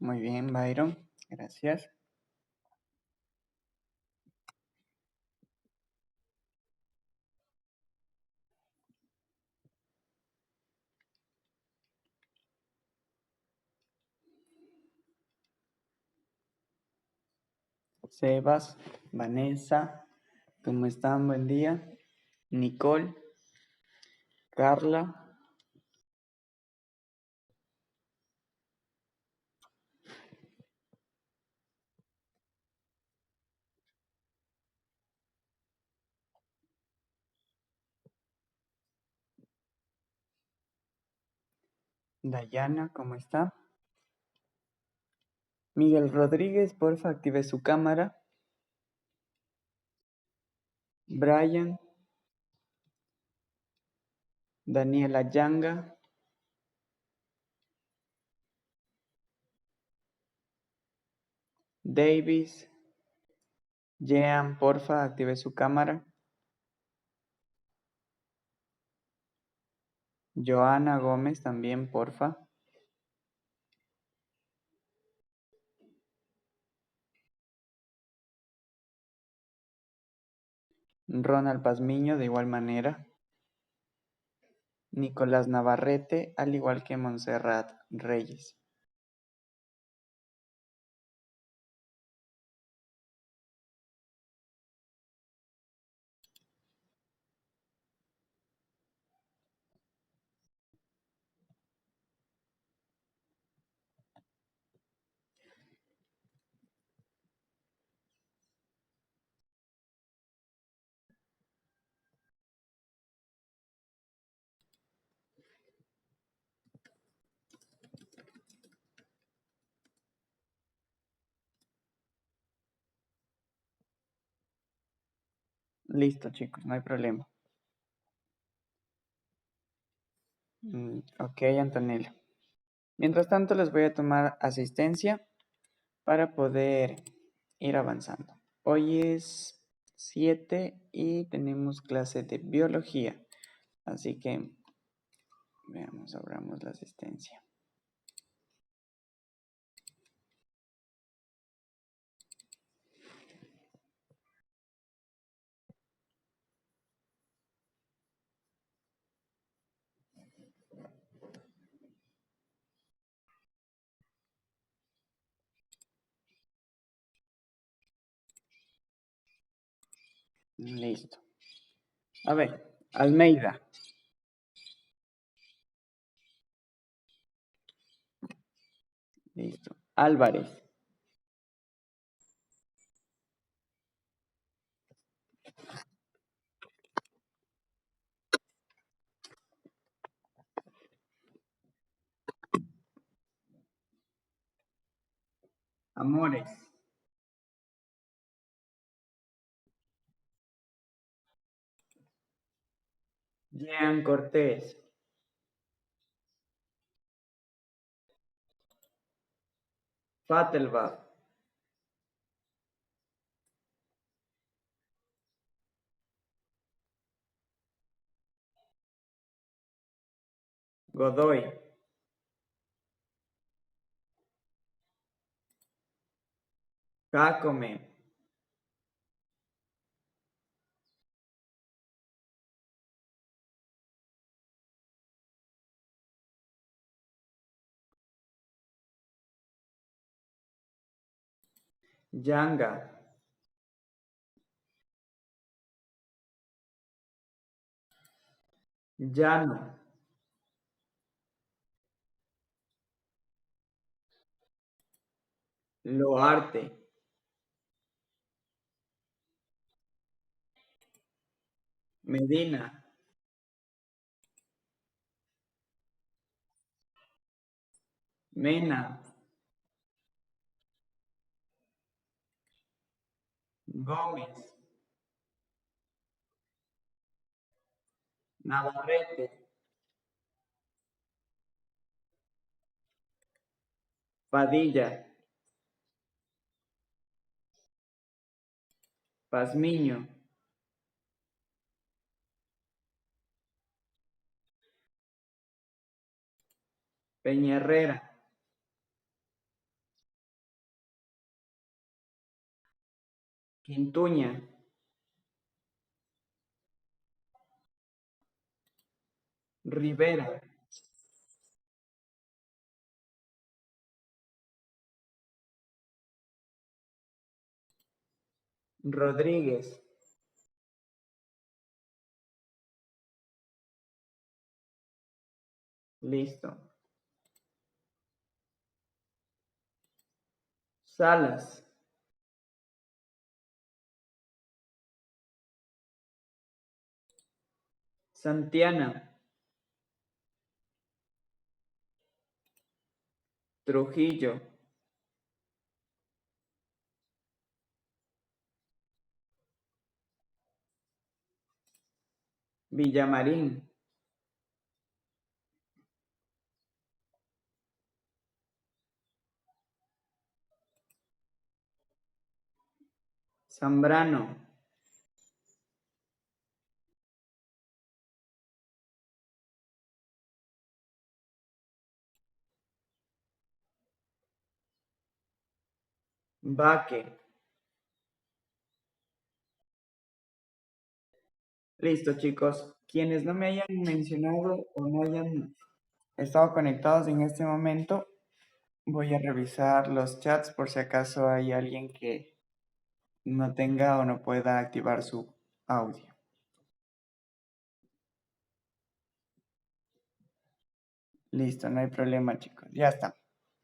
Muy bien, Byron. Gracias. Sebas, Vanessa, ¿cómo están? Buen día. Nicole, Carla, Dayana, ¿cómo está? Miguel Rodríguez, porfa, active su cámara. Brian, Daniela Yanga, Davis, Jean, porfa, active su cámara. Joana Gómez también, porfa. Ronald Pazmiño, de igual manera. Nicolás Navarrete, al igual que Montserrat Reyes. Listo, chicos, no hay problema. Ok, Antonella. Mientras tanto, les voy a tomar asistencia para poder ir avanzando. Hoy es 7 y tenemos clase de biología. Así que, veamos, abramos la asistencia. Listo. A ver, Almeida. Listo. Álvarez. Amores. Jean Cortés. Fatelbach. Godoy. Jacome. Yanga. Llano. Loarte. Medina. Mena. Gómez. Navarrete. Padilla. Pazmiño. Peña Herrera. Quintuña. Rivera. Rodríguez. Listo. Salas. Santiana. Trujillo. Villamarín. Zambrano. Baque. Listo, chicos. Quienes no me hayan mencionado o no hayan estado conectados en este momento, voy a revisar los chats por si acaso hay alguien que no tenga o no pueda activar su audio. Listo, no hay problema, chicos. Ya está.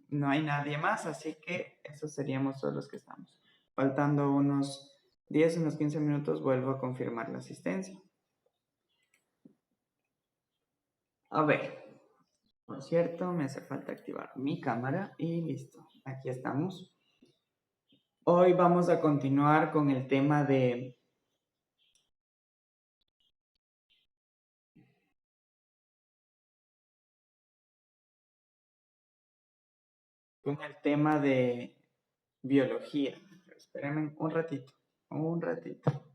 No hay nadie más, así que esos seríamos todos los que estamos. Faltando unos 10, unos 15 minutos, vuelvo a confirmar la asistencia. A ver, por cierto, me hace falta activar mi cámara y listo. Aquí estamos. Hoy vamos a continuar con el tema de biología. Espérenme un ratito, un ratito.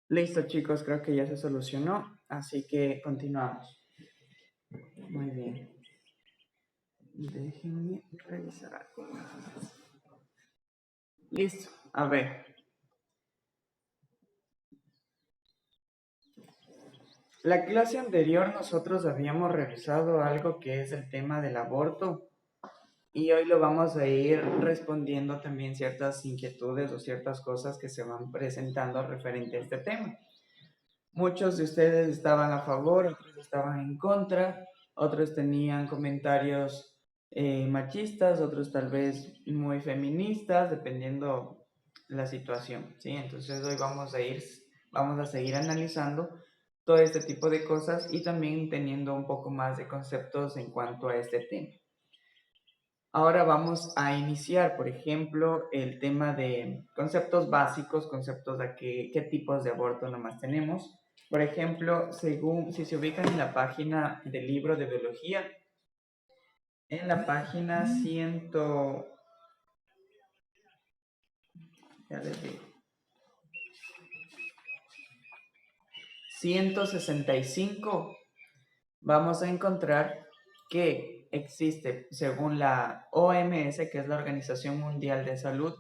Listo, chicos, creo que ya se solucionó, así que continuamos. Muy bien. Déjenme revisar algo. Listo, a ver. La clase anterior nosotros habíamos revisado algo que es el tema del aborto y hoy lo vamos a ir respondiendo también ciertas inquietudes o ciertas cosas que se van presentando referente a este tema. Muchos de ustedes estaban a favor, otros estaban en contra, otros tenían comentarios machistas, otros tal vez muy feministas, dependiendo la situación, ¿sí? Entonces hoy vamos a seguir analizando todo este tipo de cosas y también teniendo un poco más de conceptos en cuanto a este tema. Ahora vamos a iniciar, por ejemplo, el tema de conceptos básicos, conceptos de qué tipos de aborto nomás tenemos. Por ejemplo, si se ubican en la página del libro de biología, en la página 165, vamos a encontrar que existe, según la OMS, que es la Organización Mundial de Salud,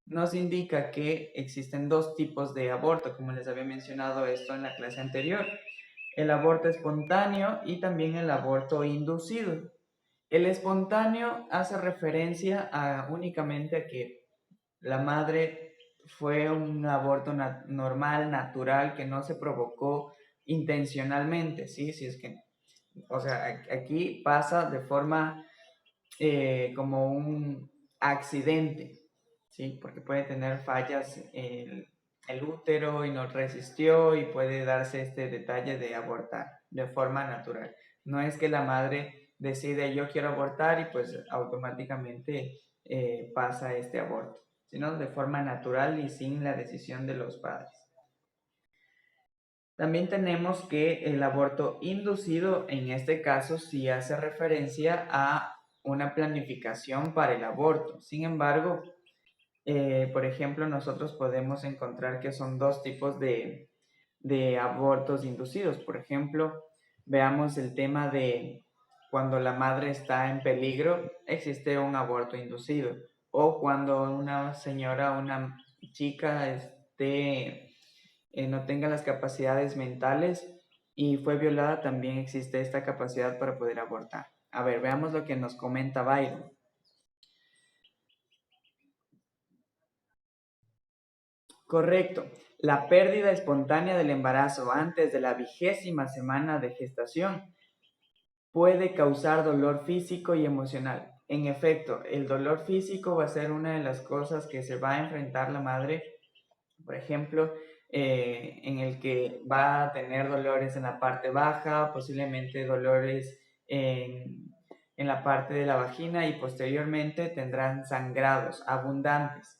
nos indica que existen dos tipos de aborto, como les había mencionado esto en la clase anterior: el aborto espontáneo y también el aborto inducido. El espontáneo hace referencia únicamente a que la madre fue un aborto normal, natural, que no se provocó intencionalmente, ¿sí? Si es que, o sea, aquí pasa de forma como un accidente, ¿sí? Porque puede tener fallas el útero y no resistió y puede darse este detalle de abortar de forma natural. No es que la madre decide yo quiero abortar y pues automáticamente pasa este aborto, sino de forma natural y sin la decisión de los padres. También tenemos que el aborto inducido, en este caso, sí hace referencia a una planificación para el aborto. Sin embargo, por ejemplo, nosotros podemos encontrar que son dos tipos de abortos inducidos. Por ejemplo, veamos el tema de cuando la madre está en peligro, existe un aborto inducido. O cuando una señora, una chica no tenga las capacidades mentales y fue violada, también existe esta capacidad para poder abortar. A ver, veamos lo que nos comenta Byron. Correcto. La pérdida espontánea del embarazo antes de la 20ª semana de gestación puede causar dolor físico y emocional. En efecto, el dolor físico va a ser una de las cosas que se va a enfrentar la madre, por ejemplo, en el que va a tener dolores en la parte baja, posiblemente dolores en la parte de la vagina y posteriormente tendrán sangrados abundantes.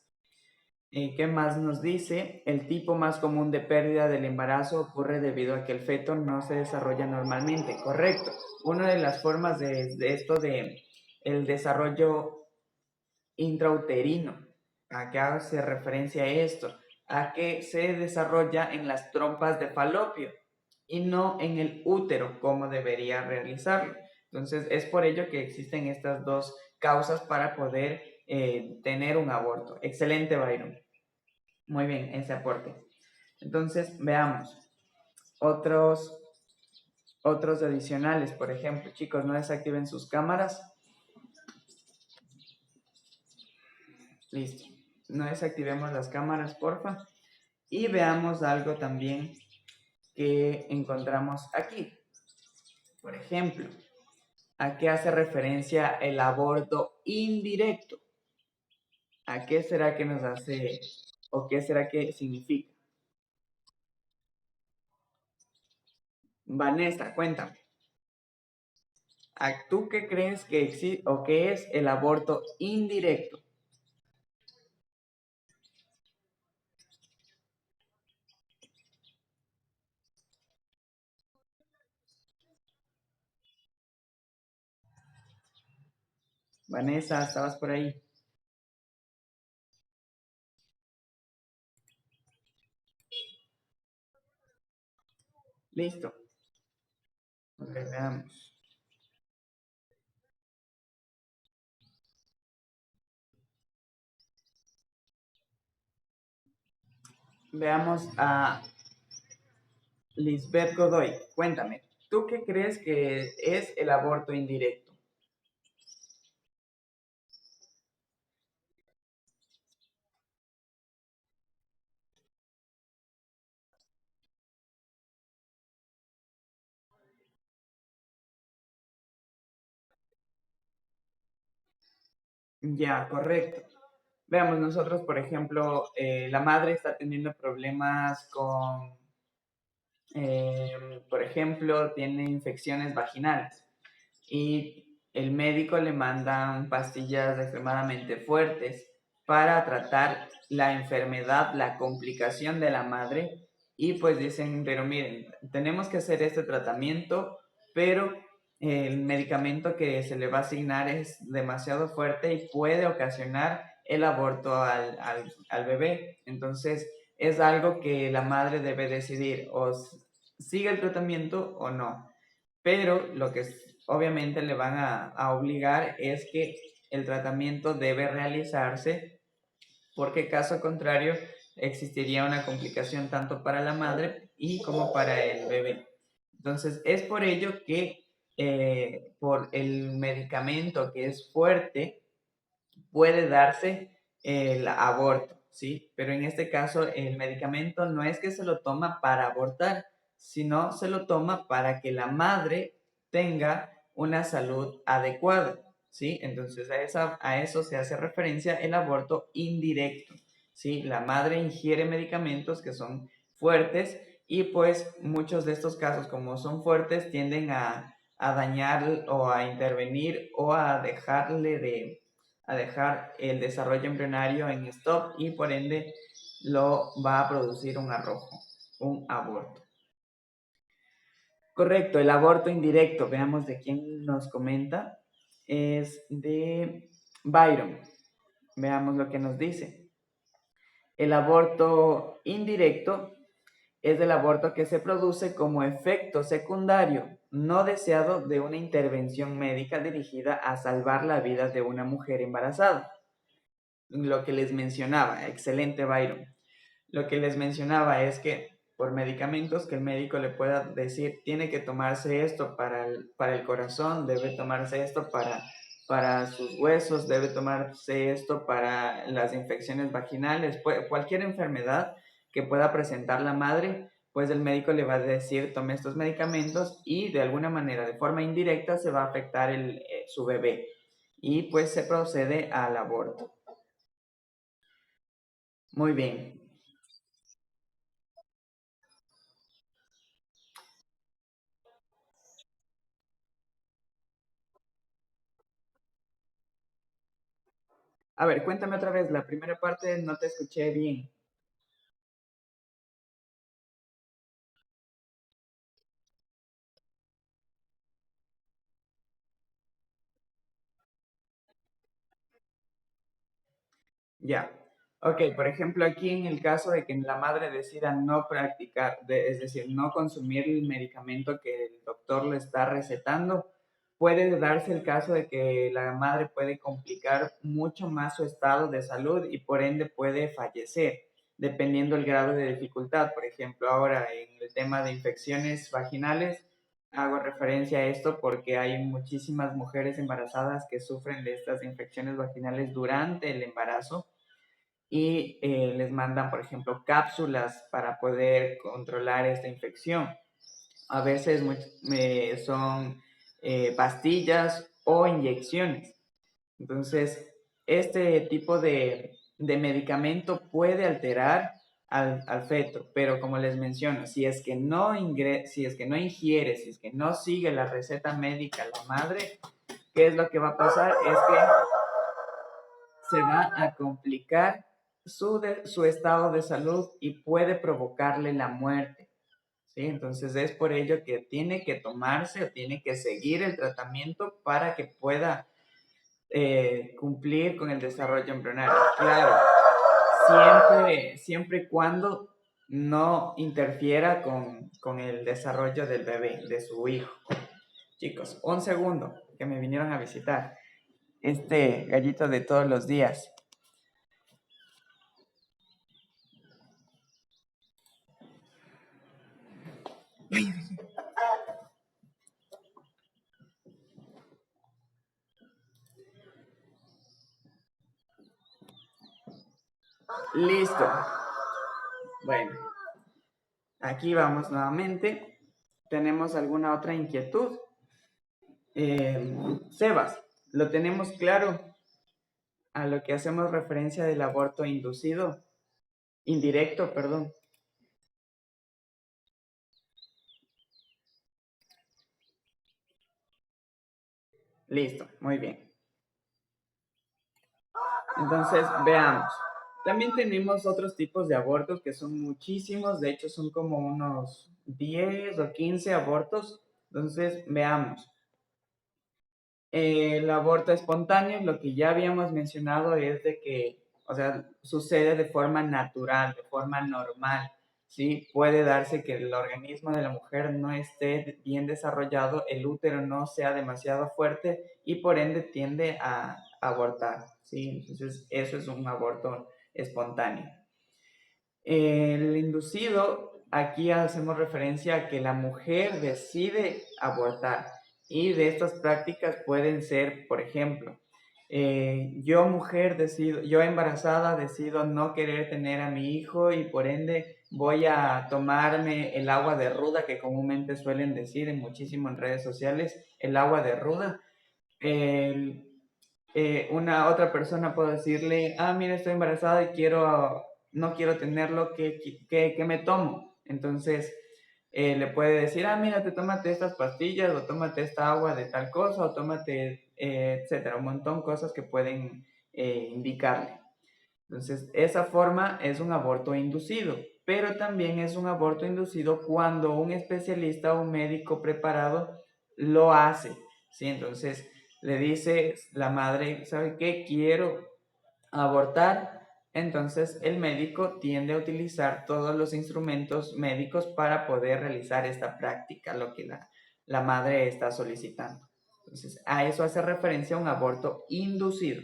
¿Qué más nos dice? El tipo más común de pérdida del embarazo ocurre debido a que el feto no se desarrolla normalmente. Correcto. Una de las formas de esto de el desarrollo intrauterino, ¿a qué hace referencia esto? A que se desarrolla en las trompas de falopio y no en el útero como debería realizarlo. Entonces es por ello que existen estas dos causas para poder tener un aborto. Excelente, Byron. Muy bien, ese aporte. Entonces, veamos. Otros adicionales, por ejemplo, chicos, no desactiven sus cámaras. Listo. No desactivemos las cámaras, porfa. Y veamos algo también que encontramos aquí. Por ejemplo, ¿a qué hace referencia el aborto indirecto? ¿A qué será que nos hace o qué será que significa? Vanessa, cuéntame. ¿Tú qué crees que existe o qué es el aborto indirecto? Vanessa, ¿estabas por ahí? Listo. Ok, veamos. Veamos a Lisbeth Godoy. Cuéntame, ¿tú qué crees que es el aborto indirecto? Ya, correcto. Veamos, nosotros, por ejemplo, la madre está teniendo problemas con, por ejemplo, tiene infecciones vaginales y el médico le mandan pastillas extremadamente fuertes para tratar la enfermedad, la complicación de la madre y pues dicen, pero miren, tenemos que hacer este tratamiento, pero el medicamento que se le va a asignar es demasiado fuerte y puede ocasionar el aborto al bebé. Entonces es algo que la madre debe decidir o sigue el tratamiento o no. Pero lo que obviamente le van a obligar es que el tratamiento debe realizarse porque caso contrario existiría una complicación tanto para la madre y como para el bebé. Entonces es por ello que por el medicamento que es fuerte, puede darse el aborto, ¿sí? Pero en este caso el medicamento no es que se lo toma para abortar, sino se lo toma para que la madre tenga una salud adecuada, ¿sí? Entonces a eso se hace referencia el aborto indirecto, ¿sí? La madre ingiere medicamentos que son fuertes y pues muchos de estos casos como son fuertes tienden a dañar o a intervenir o a dejar el desarrollo embrionario en stop y por ende lo va a producir un arrojo, un aborto. Correcto, el aborto indirecto, veamos de quién nos comenta, es de Byron. Veamos lo que nos dice. El aborto indirecto es el aborto que se produce como efecto secundario no deseado de una intervención médica dirigida a salvar la vida de una mujer embarazada. Lo que les mencionaba, excelente Byron. Lo que les mencionaba es que por medicamentos que el médico le pueda decir, tiene que tomarse esto para el corazón, debe tomarse esto para sus huesos, debe tomarse esto para las infecciones vaginales, cualquier enfermedad que pueda presentar la madre, pues el médico le va a decir, tome estos medicamentos y de alguna manera, de forma indirecta, se va a afectar su bebé y pues se procede al aborto. Muy bien. A ver, cuéntame otra vez, la primera parte no te escuché bien. Ya. Ok, por ejemplo, aquí en el caso de que la madre decida no practicar, es decir, no consumir el medicamento que el doctor le está recetando, puede darse el caso de que la madre puede complicar mucho más su estado de salud y por ende puede fallecer, dependiendo el grado de dificultad. Por ejemplo, ahora en el tema de infecciones vaginales, hago referencia a esto porque hay muchísimas mujeres embarazadas que sufren de estas infecciones vaginales durante el embarazo y les mandan, por ejemplo, cápsulas para poder controlar esta infección. A veces son pastillas o inyecciones. Entonces, este tipo de medicamento puede alterar al feto, pero como les menciono, si es que no ingiere, si es que no sigue la receta médica la madre, ¿qué es lo que va a pasar? Es que se va a complicar su estado de salud y puede provocarle la muerte. ¿Sí? Entonces es por ello que tiene que tomarse o tiene que seguir el tratamiento para que pueda cumplir con el desarrollo embrionario. Claro, siempre y cuando no interfiera con el desarrollo del bebé, de su hijo. Chicos, un segundo, que me vinieron a visitar. Este gallito de todos los días. Listo. Bueno, aquí vamos nuevamente. ¿Tenemos alguna otra inquietud? Sebas, ¿lo tenemos claro? a lo que hacemos referencia del aborto inducido, indirecto, perdón. Listo, muy bien. Entonces, veamos. También tenemos otros tipos de abortos que son muchísimos, de hecho son como unos 10 o 15 abortos. Entonces, veamos. El aborto espontáneo, lo que ya habíamos mencionado es de que, o sea, sucede de forma natural, de forma normal, ¿sí? Puede darse que el organismo de la mujer no esté bien desarrollado, el útero no sea demasiado fuerte y por ende tiende a abortar, ¿sí? Entonces, eso es un aborto espontáneo. El inducido, aquí hacemos referencia a que la mujer decide abortar y de estas prácticas pueden ser, por ejemplo, yo mujer decido, yo embarazada decido no querer tener a mi hijo y por ende voy a tomarme el agua de ruda que comúnmente suelen decir en muchísimo en redes sociales, el agua de ruda. El, una otra persona puede decirle, ah, mira, estoy embarazada y quiero, no quiero tenerlo, ¿qué me tomo? Entonces, le puede decir, ah, mira, te tómate estas pastillas o tómate esta agua de tal cosa o tómate, etcétera, un montón de cosas que pueden indicarle. Entonces, esa forma es un aborto inducido, pero también es un aborto inducido cuando un especialista o un médico preparado lo hace, ¿sí? Entonces, le dice la madre, ¿sabe qué? Quiero abortar. Entonces, el médico tiende a utilizar todos los instrumentos médicos para poder realizar esta práctica, lo que la madre está solicitando. Entonces, a eso hace referencia un aborto inducido,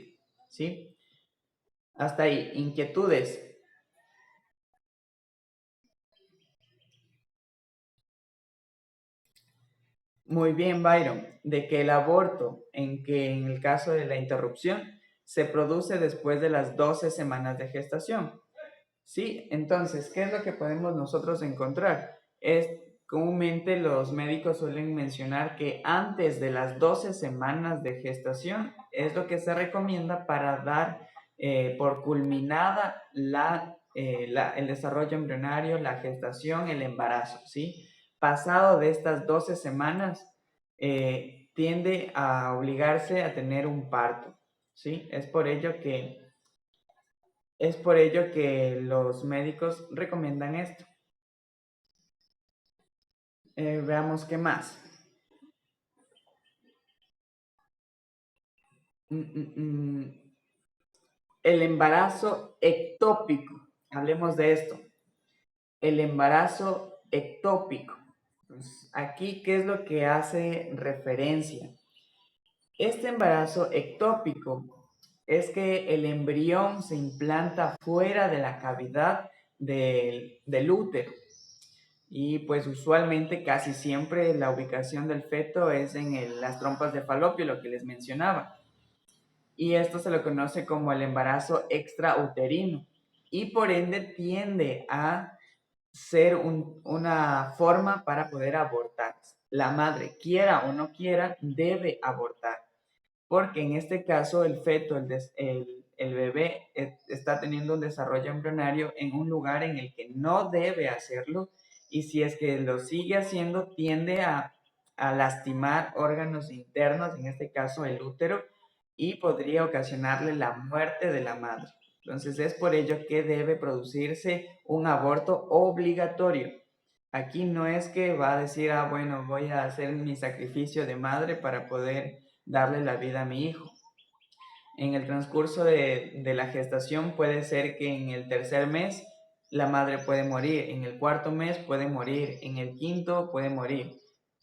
¿sí? Hasta ahí, inquietudes. Muy bien, Byron, de que el aborto, en que en el caso de la interrupción, se produce después de las 12 semanas de gestación. Sí, entonces, ¿qué es lo que podemos nosotros encontrar? Es comúnmente los médicos suelen mencionar que antes de las 12 semanas de gestación es lo que se recomienda para dar por culminada el desarrollo embrionario, la gestación, el embarazo, ¿sí? Pasado de estas 12 semanas, tiende a obligarse a tener un parto, ¿sí? Es por ello que los médicos recomiendan esto. Veamos qué más. Mm, mm, mm. El embarazo ectópico. Hablemos de esto. El embarazo ectópico. Entonces, aquí, ¿qué es lo que hace referencia? Este embarazo ectópico es que el embrión se implanta fuera de la cavidad del útero. Y pues usualmente casi siempre la ubicación del feto es en las trompas de falopio, lo que les mencionaba. Y esto se lo conoce como el embarazo extrauterino y por ende tiende a ser una forma para poder abortar. La madre, quiera o no quiera, debe abortar porque en este caso el feto, el bebé está teniendo un desarrollo embrionario en un lugar en el que no debe hacerlo y si es que lo sigue haciendo tiende a lastimar órganos internos, en este caso el útero, y podría ocasionarle la muerte de la madre. Entonces es por ello que debe producirse un aborto obligatorio. Aquí no es que va a decir, ah, bueno, voy a hacer mi sacrificio de madre para poder darle la vida a mi hijo. En el transcurso de la gestación puede ser que en el tercer mes la madre puede morir, en el cuarto mes puede morir, en el quinto puede morir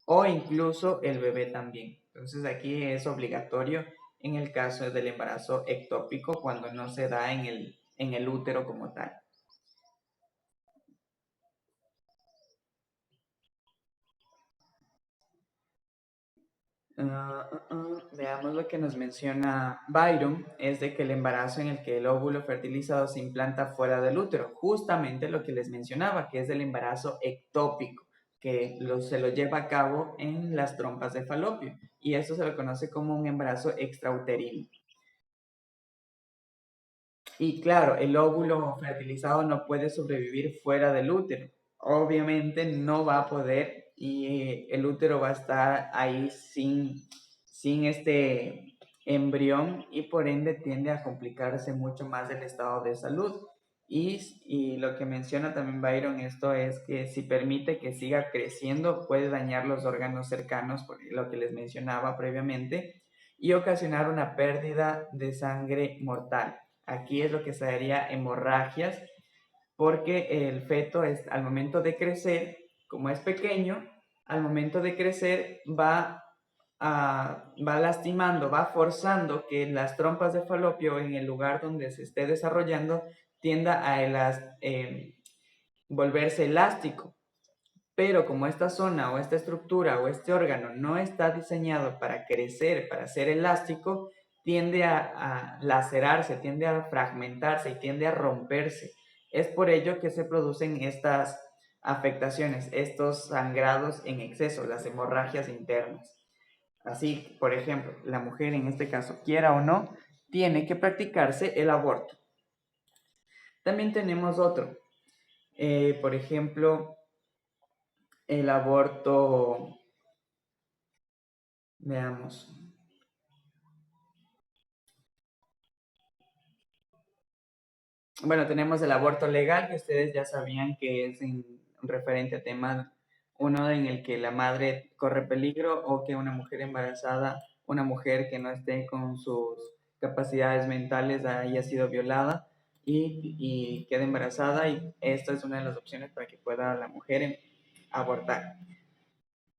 o incluso el bebé también. Entonces aquí es obligatorio en el caso del embarazo ectópico cuando no se da en el útero como tal. Veamos lo que nos menciona Byron, es de que el embarazo en el que el óvulo fertilizado se implanta fuera del útero, justamente lo que les mencionaba, que es el embarazo ectópico, que se lo lleva a cabo en las trompas de falopio, y eso se lo conoce como un embarazo extrauterino. Y claro, el óvulo fertilizado no puede sobrevivir fuera del útero. Obviamente no va a poder y el útero va a estar ahí sin este embrión y por ende tiende a complicarse mucho más el estado de salud. Y lo que menciona también Byron esto es que si permite que siga creciendo puede dañar los órganos cercanos, por lo que les mencionaba previamente, y ocasionar una pérdida de sangre mortal. Aquí es lo que se daría hemorragias, porque el feto es, al momento de crecer, como es pequeño, al momento de crecer va lastimando, va forzando que las trompas de falopio en el lugar donde se esté desarrollando tienda a volverse elástico. Pero como esta zona o esta estructura o este órgano no está diseñado para crecer, para ser elástico, tiende a lacerarse, tiende a fragmentarse y tiende a romperse. Es por ello que se producen estas afectaciones, estos sangrados en exceso, las hemorragias internas. Así, por ejemplo, la mujer en este caso, quiera o no, tiene que practicarse el aborto. También tenemos otro, por ejemplo, el aborto. Veamos. Bueno, tenemos el aborto legal, que ustedes ya sabían que es en referente a temas, uno en el que la madre corre peligro o que una mujer embarazada, una mujer que no esté con sus capacidades mentales haya sido violada y quede embarazada, y esta es una de las opciones para que pueda la mujer abortar.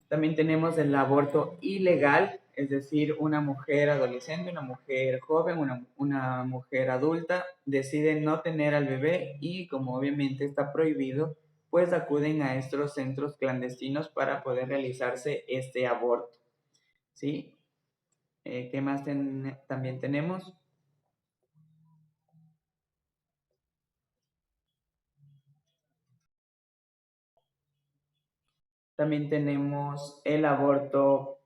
También tenemos el aborto ilegal, es decir, una mujer adolescente, una mujer joven, una mujer adulta decide no tener al bebé y como obviamente está prohibido, pues acuden a estos centros clandestinos para poder realizarse este aborto. ¿Sí? ¿Qué más también tenemos? También tenemos el aborto.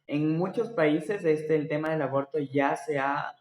En muchos países el tema del aborto ya se ha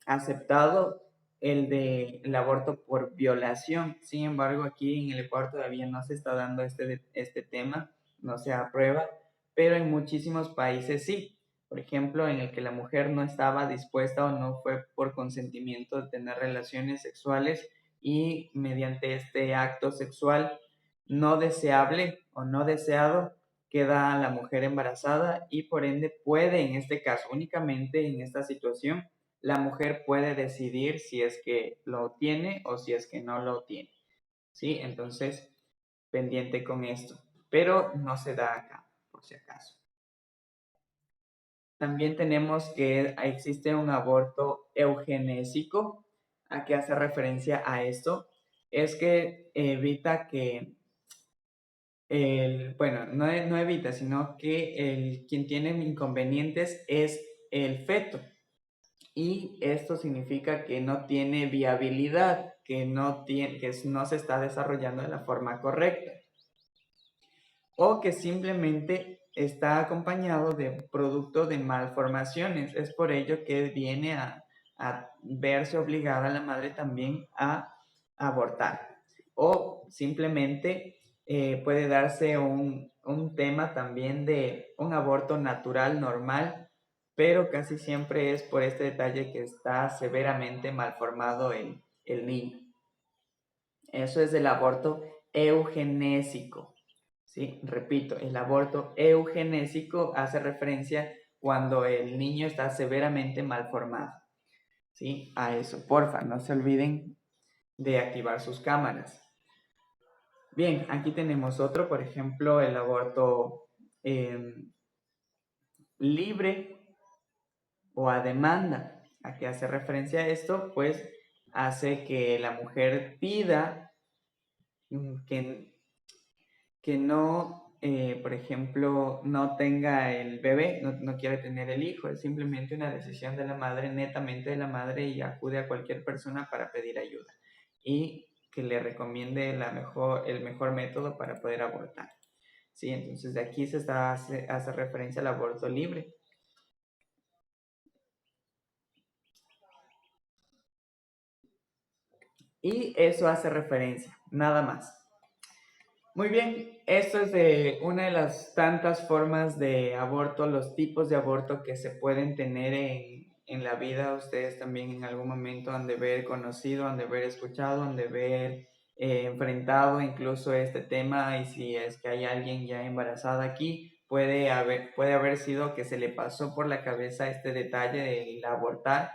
aceptado, el aborto por violación. Sin embargo, aquí en el Ecuador todavía no se está dando este tema, no se aprueba, pero en muchísimos países sí. Por ejemplo, en el que la mujer no estaba dispuesta o no fue por consentimiento de tener relaciones sexuales y mediante este acto sexual no deseable o no deseado queda la mujer embarazada y por ende puede, en este caso, únicamente en esta situación, la mujer puede decidir si es que lo tiene o si es que no lo tiene. ¿Sí? Entonces, pendiente con esto. Pero no se da acá, por si acaso. También tenemos que existe un aborto eugenésico. ¿A qué hace referencia a esto? Es que evita que bueno, no evita, sino que quien tiene inconvenientes es el feto. Y esto significa que no tiene viabilidad, que no se está desarrollando de la forma correcta. O que simplemente está acompañado de producto de malformaciones. Es por ello que viene a verse obligada la madre también a abortar. O simplemente puede darse un tema también de un aborto natural, normal, pero casi siempre es por este detalle que está severamente malformado el niño. Eso es el aborto eugenésico. ¿Sí? Repito, el aborto eugenésico hace referencia cuando el niño está severamente malformado. ¿Sí? A eso, porfa, no se olviden de activar sus cámaras. Bien, aquí tenemos otro, por ejemplo, el aborto libre o a demanda. ¿A qué hace referencia esto? Pues hace que la mujer pida que no, por ejemplo, no tenga el bebé, no quiere tener el hijo, es simplemente una decisión de la madre, netamente de la madre, y acude a cualquier persona para pedir ayuda y que le recomiende el mejor método para poder abortar. Sí, entonces de aquí hace referencia al aborto libre. Y eso hace referencia, nada más. Muy bien, esto es de una de las tantas formas de aborto, los tipos de aborto que se pueden tener en la vida. Ustedes también en algún momento han de haber conocido, han de haber escuchado, han de haber enfrentado incluso este tema, y si es que hay alguien ya embarazada aquí, puede haber sido que se le pasó por la cabeza este detalle de abortar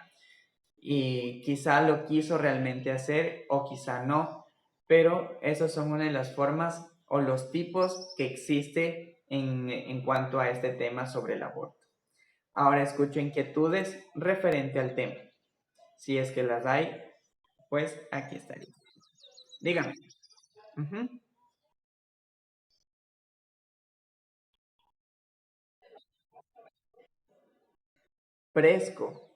y quizá lo quiso realmente hacer o quizá no, pero esas son una de las formas o los tipos que existe en cuanto a este tema sobre el aborto. Ahora escucho inquietudes referente al tema. Si es que las hay, pues aquí estaría. Dígame. Ujú. Fresco.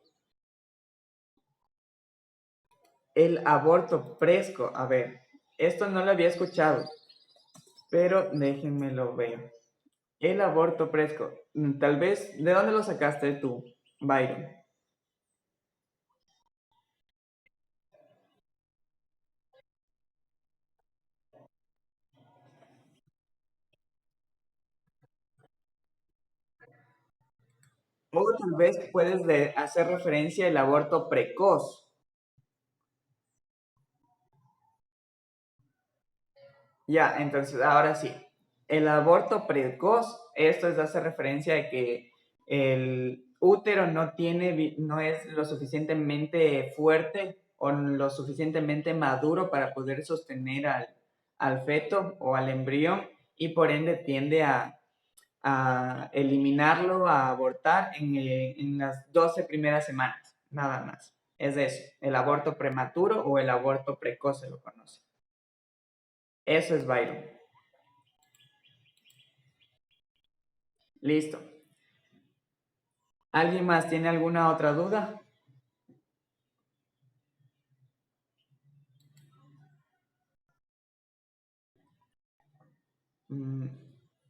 El aborto fresco. A ver, esto no lo había escuchado, pero déjenme lo ver. El aborto fresco. Tal vez, ¿de dónde lo sacaste tú, Byron? O tal vez puedes hacer referencia al aborto precoz. Ya, entonces ahora sí. El aborto precoz, esto es hacer referencia a que el útero no es lo suficientemente fuerte o lo suficientemente maduro para poder sostener al feto o al embrión, y por ende tiende a eliminarlo, a abortar en las 12 primeras semanas, nada más. Es eso, el aborto prematuro o el aborto precoz se lo conoce. Eso es Byron. Listo. ¿Alguien más tiene alguna otra duda? Mm,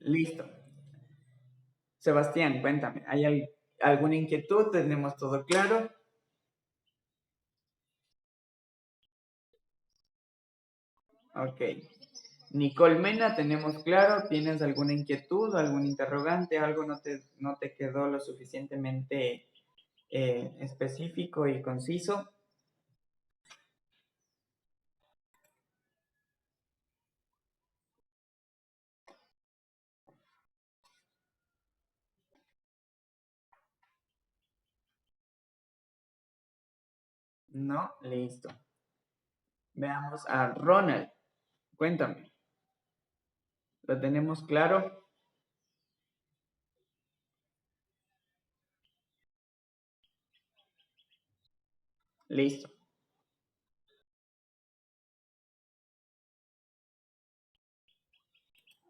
listo. Sebastián, cuéntame, ¿hay alguna inquietud? ¿Tenemos todo claro? Ok. Nicole Mena, tenemos claro. ¿Tienes alguna inquietud, algún interrogante? ¿Algo no te quedó lo suficientemente específico y conciso? No, listo. Veamos a Ronald. Cuéntame. ¿Lo tenemos claro? Listo.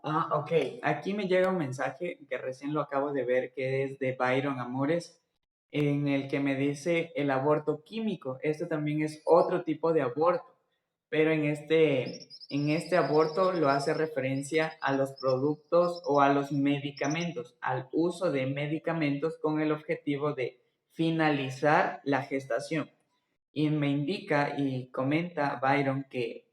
Ah, ok. Aquí me llega un mensaje que recién lo acabo de ver, que es de Byron Amores, en el que me dice el aborto químico. Este también es otro tipo de aborto, pero en este aborto lo hace referencia a los productos o a los medicamentos, al uso de medicamentos con el objetivo de finalizar la gestación. Y me indica y comenta Byron que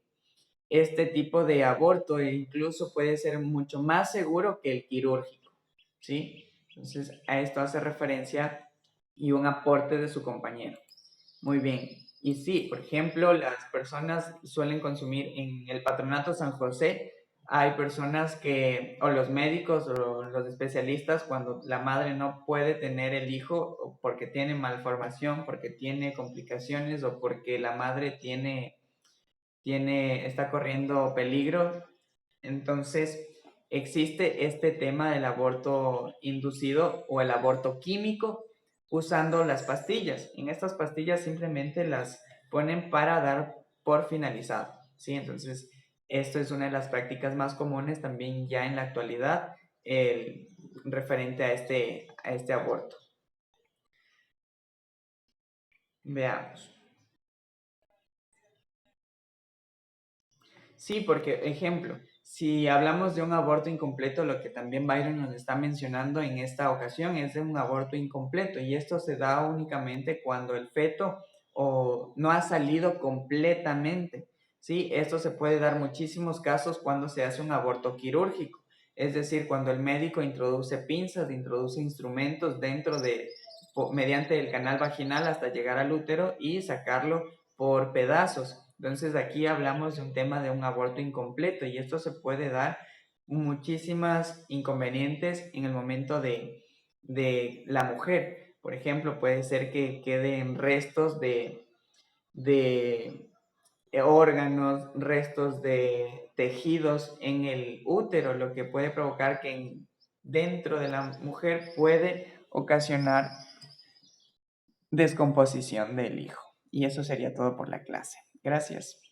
este tipo de aborto incluso puede ser mucho más seguro que el quirúrgico, ¿sí? Entonces, a esto hace referencia y un aporte de su compañero. Muy bien. Y sí, por ejemplo, las personas suelen consumir en el Patronato San José, hay personas que, o los médicos o los especialistas, cuando la madre no puede tener el hijo porque tiene malformación, porque tiene complicaciones o porque la madre está corriendo peligro. Entonces, existe este tema del aborto inducido o el aborto químico usando las pastillas. En estas pastillas simplemente las ponen para dar por finalizado, ¿sí? Entonces, esto es una de las prácticas más comunes también ya en la actualidad, el, referente a este aborto. Veamos. Sí, porque, ejemplo, si hablamos de un aborto incompleto, lo que también Byron nos está mencionando en esta ocasión es de un aborto incompleto, y esto se da únicamente cuando el feto o no ha salido completamente. ¿Sí? Esto se puede dar muchísimos casos cuando se hace un aborto quirúrgico, es decir, cuando el médico introduce pinzas, introduce instrumentos mediante el canal vaginal hasta llegar al útero y sacarlo por pedazos. Entonces aquí hablamos de un tema de un aborto incompleto y esto se puede dar muchísimas inconvenientes en el momento de la mujer. Por ejemplo, puede ser que queden restos de órganos, restos de tejidos en el útero, lo que puede provocar que dentro de la mujer puede ocasionar descomposición del hijo. Y eso sería todo por la clase. Gracias.